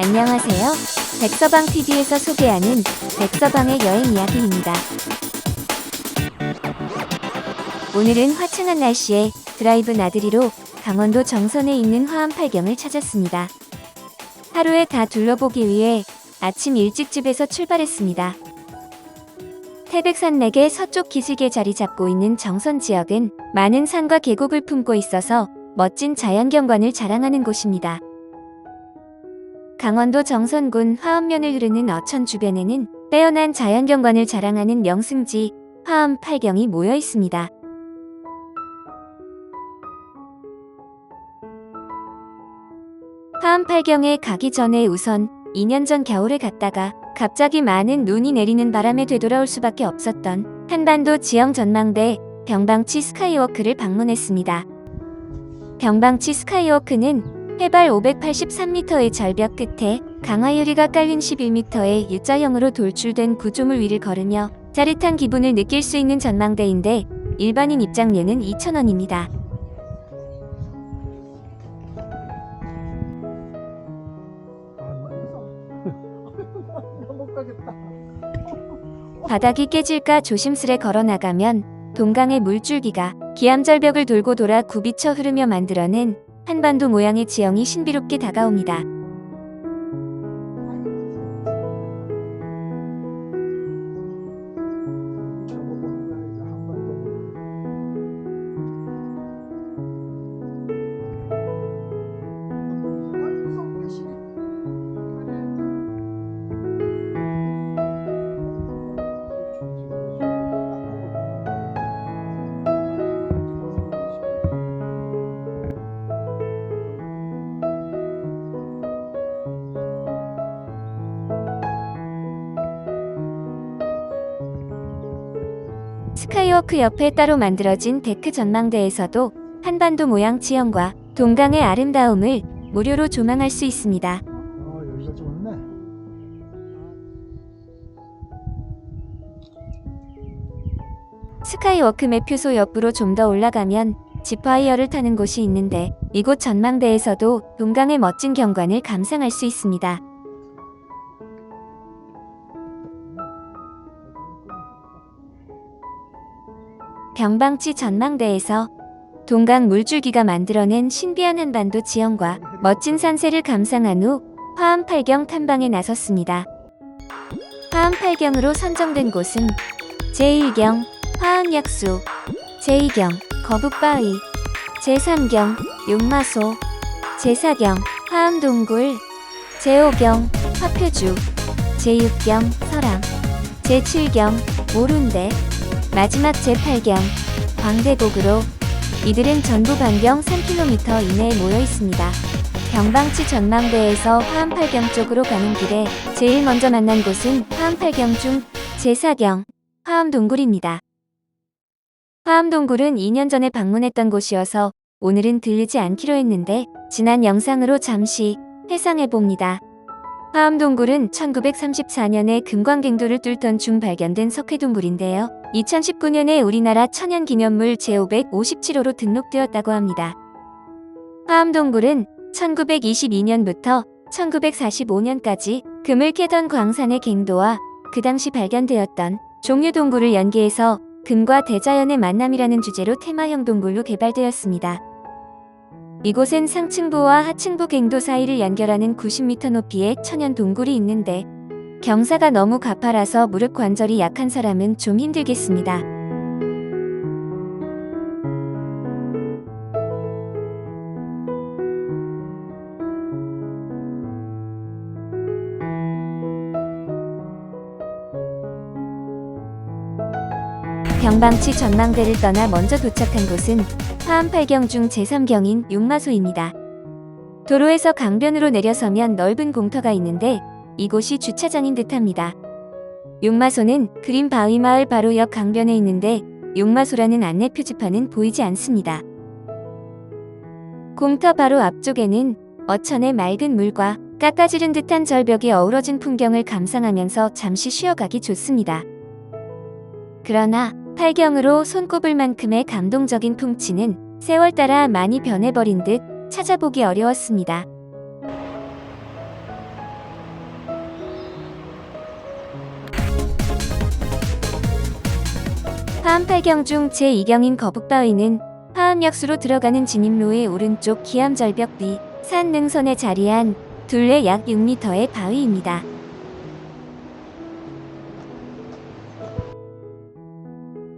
안녕하세요. 백서방TV에서 소개하는 백서방의 여행 이야기입니다. 오늘은 화창한 날씨에 드라이브 나들이로 강원도 정선에 있는 화암팔경을 찾았습니다. 하루에 다 둘러보기 위해 아침 일찍 집에서 출발했습니다. 태백산맥의 서쪽 기슭에 자리 잡고 있는 정선 지역은 많은 산과 계곡을 품고 있어서 멋진 자연경관을 자랑하는 곳입니다. 강원도 정선군 화엄면을 흐르는 어천 주변에는 빼어난 자연경관을 자랑하는 명승지 화암팔경이 모여 있습니다. 화암팔경에 가기 전에 우선 2년 전 겨울에 갔다가 갑자기 많은 눈이 내리는 바람에 되돌아올 수밖에 없었던 한반도 지형 전망대 병방치 스카이워크를 방문했습니다. 병방치 스카이워크는 해발 583m의 절벽 끝에 강화유리가 깔린 11m의 U자형으로 돌출된 구조물 위를 걸으며 짜릿한 기분을 느낄 수 있는 전망대인데 일반인 입장료는 2,000원입니다. 바닥이 깨질까 조심스레 걸어나가면 동강의 물줄기가 기암절벽을 돌고 돌아 굽이쳐 흐르며 만들어낸 한반도 모양의 지형이 신비롭게 다가옵니다. 스카이워크 옆에 따로 만들어진 데크 전망대에서도 한반도 모양 지형과 동강의 아름다움을 무료로 조망할 수 있습니다. 여기가 좋네. 스카이워크 매표소 옆으로 좀 더 올라가면 지프와이어를 타는 곳이 있는데 이곳 전망대에서도 동강의 멋진 경관을 감상할 수 있습니다. 병방치 전망대에서 동강 물줄기가 만들어낸 신비한 한반도 지형과 멋진 산세를 감상한 후 화암팔경 탐방에 나섰습니다. 화암팔경으로 선정된 곳은 제1경 화암약수, 제2경 거북바위, 제3경 용마소, 제4경 화암동굴, 제5경 화표주, 제6경 설암, 제7경 모룬대, 마지막 제8경 광대곡으로 이들은 전부 반경 3km 이내에 모여 있습니다. 병방치 전망대에서 화암팔경 쪽으로 가는 길에 제일 먼저 만난 곳은 화암팔경 중 제4경 화암동굴입니다. 화암동굴은 2년 전에 방문했던 곳이어서 오늘은 들르지 않기로 했는데 지난 영상으로 잠시 회상해봅니다. 화암동굴은 1934년에 금광갱도를 뚫던 중 발견된 석회동굴인데요. 2019년에 우리나라 천연기념물 제557호로 등록되었다고 합니다. 화암동굴은 1922년부터 1945년까지 금을 캐던 광산의 갱도와 그 당시 발견되었던 종류 동굴을 연계해서 금과 대자연의 만남이라는 주제로 테마형 동굴로 개발되었습니다. 이곳엔 상층부와 하층부 갱도 사이를 연결하는 90m 높이의 천연 동굴이 있는데 경사가 너무 가파라서 무릎 관절이 약한 사람은 좀 힘들겠습니다. 병방치 전망대를 떠나 먼저 도착한 곳은 화암팔경 중 제3경인 용마소입니다. 도로에서 강변으로 내려서면 넓은 공터가 있는데 이곳이 주차장인 듯합니다. 용마소는 그린바위마을 바로 옆 강변에 있는데 용마소라는 안내 표지판은 보이지 않습니다. 공터 바로 앞쪽에는 어천의 맑은 물과 깎아지른 듯한 절벽이 어우러진 풍경을 감상하면서 잠시 쉬어가기 좋습니다. 그러나 팔경으로 손꼽을 만큼의 감동적인 풍치는 세월 따라 많이 변해버린 듯 찾아보기 어려웠습니다. 화암8경 중 제2경인 거북바위는 화암약수로 들어가는 진입로의 오른쪽 기암절벽 뒤 산 능선에 자리한 둘레 약 6m의 바위입니다.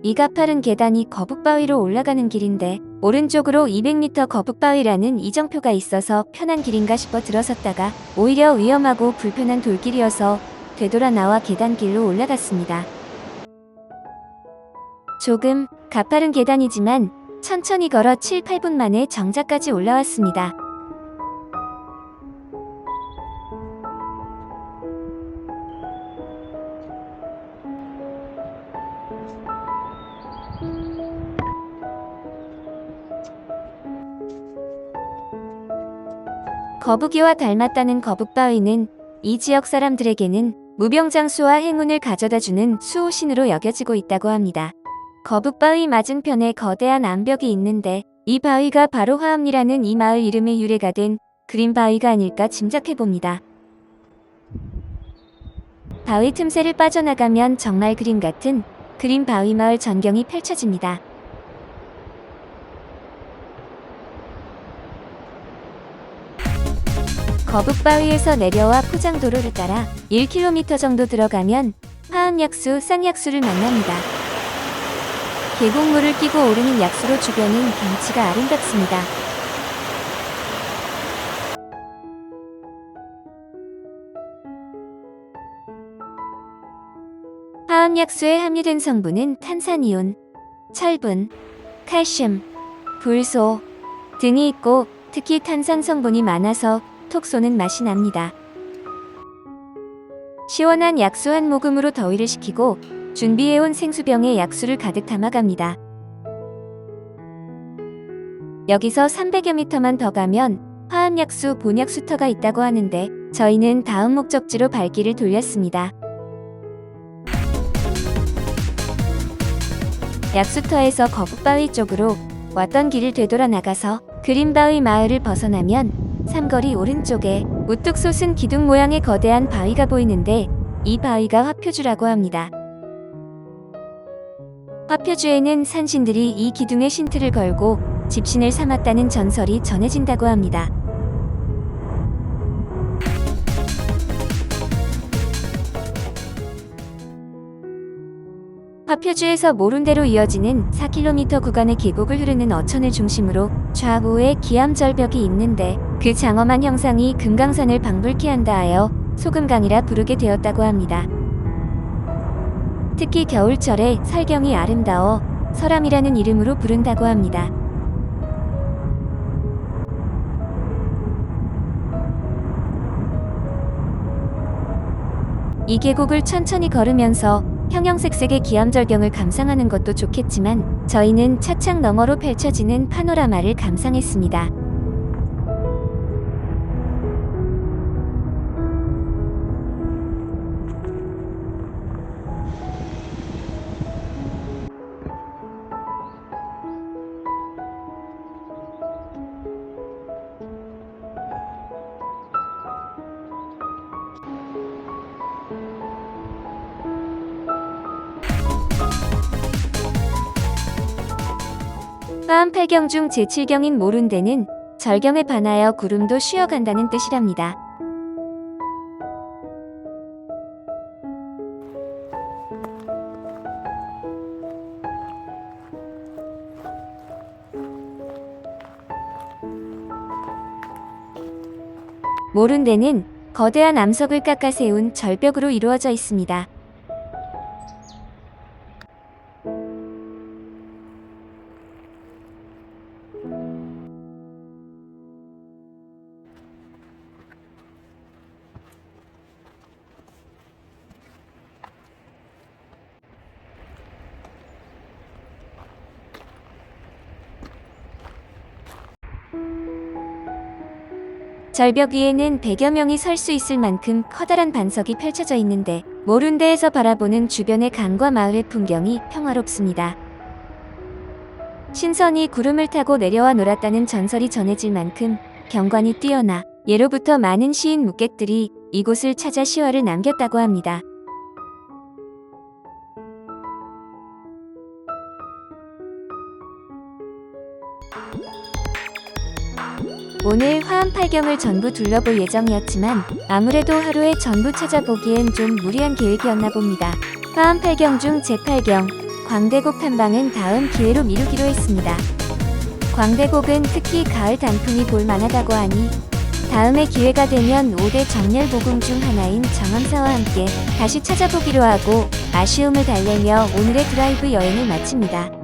이 가파른 계단이 거북바위로 올라가는 길인데 오른쪽으로 200m 거북바위라는 이정표가 있어서 편한 길인가 싶어 들어섰다가 오히려 위험하고 불편한 돌길이어서 되돌아 나와 계단길로 올라갔습니다. 조금 가파른 계단이지만 천천히 걸어 7, 8분 만에 정자까지 올라왔습니다. 거북이와 닮았다는 거북바위는 이 지역 사람들에게는 무병장수와 행운을 가져다주는 수호신으로 여겨지고 있다고 합니다. 거북바위 맞은편에 거대한 암벽이 있는데 이 바위가 바로 화암리라는 이 마을 이름의 유래가 된 그린 바위가 아닐까 짐작해봅니다. 바위 틈새를 빠져나가면 정말 그림 같은 그린 바위 마을 전경이 펼쳐집니다. 거북바위에서 내려와 포장도로를 따라 1km 정도 들어가면 화암약수 쌍약수를 만납니다. 계곡물을 끼고 오르는 약수로 주변은 경치가 아름답습니다. 화암약수에 함유된 성분은 탄산이온, 철분, 칼슘, 불소 등이 있고 특히 탄산 성분이 많아서 톡 쏘는 맛이 납니다. 시원한 약수 한 모금으로 더위를 식히고 준비해온 생수병에 약수를 가득 담아갑니다. 여기서 300여 미터만 더 가면 화암약수 본약수터가 있다고 하는데 저희는 다음 목적지로 발길을 돌렸습니다. 약수터에서 거북바위 쪽으로 왔던 길을 되돌아 나가서 그린바위 마을을 벗어나면 삼거리 오른쪽에 우뚝 솟은 기둥 모양의 거대한 바위가 보이는데 이 바위가 화표주라고 합니다. 화표주에는 산신들이 이 기둥에 신틀을 걸고 집신을 삼았다는 전설이 전해진다고 합니다. 화표주에서 모룬대로 이어지는 4km 구간의 계곡을 흐르는 어천을 중심으로 좌우에 기암절벽이 있는데 그 장엄한 형상이 금강산을 방불케 한다 하여 소금강이라 부르게 되었다고 합니다. 특히 겨울철에 설경이 아름다워 설암이라는 이름으로 부른다고 합니다. 이 계곡을 천천히 걸으면서 형형색색의 기암절경을 감상하는 것도 좋겠지만 저희는 차창 너머로 펼쳐지는 파노라마를 감상했습니다. 화암8경 중 제7경인 모룬대는 절경에 반하여 구름도 쉬어간다는 뜻이랍니다. 모룬대는 거대한 암석을 깎아 세운 절벽으로 이루어져 있습니다. 절벽 위에는 100여 명이 설 수 있을 만큼 커다란 반석이 펼쳐져 있는데 모룬대에서 바라보는 주변의 강과 마을의 풍경이 평화롭습니다. 신선이 구름을 타고 내려와 놀았다는 전설이 전해질 만큼 경관이 뛰어나 예로부터 많은 시인 묵객들이 이곳을 찾아 시화를 남겼다고 합니다. 오늘 화암팔경을 전부 둘러볼 예정이었지만 아무래도 하루에 전부 찾아보기엔 좀 무리한 계획이었나 봅니다. 화암팔경 중 제8경 광대곡 탐방은 다음 기회로 미루기로 했습니다. 광대곡은 특히 가을 단풍이 볼만하다고 하니 다음에 기회가 되면 5대 정렬보궁 중 하나인 정암사와 함께 다시 찾아보기로 하고 아쉬움을 달래며 오늘의 드라이브 여행을 마칩니다.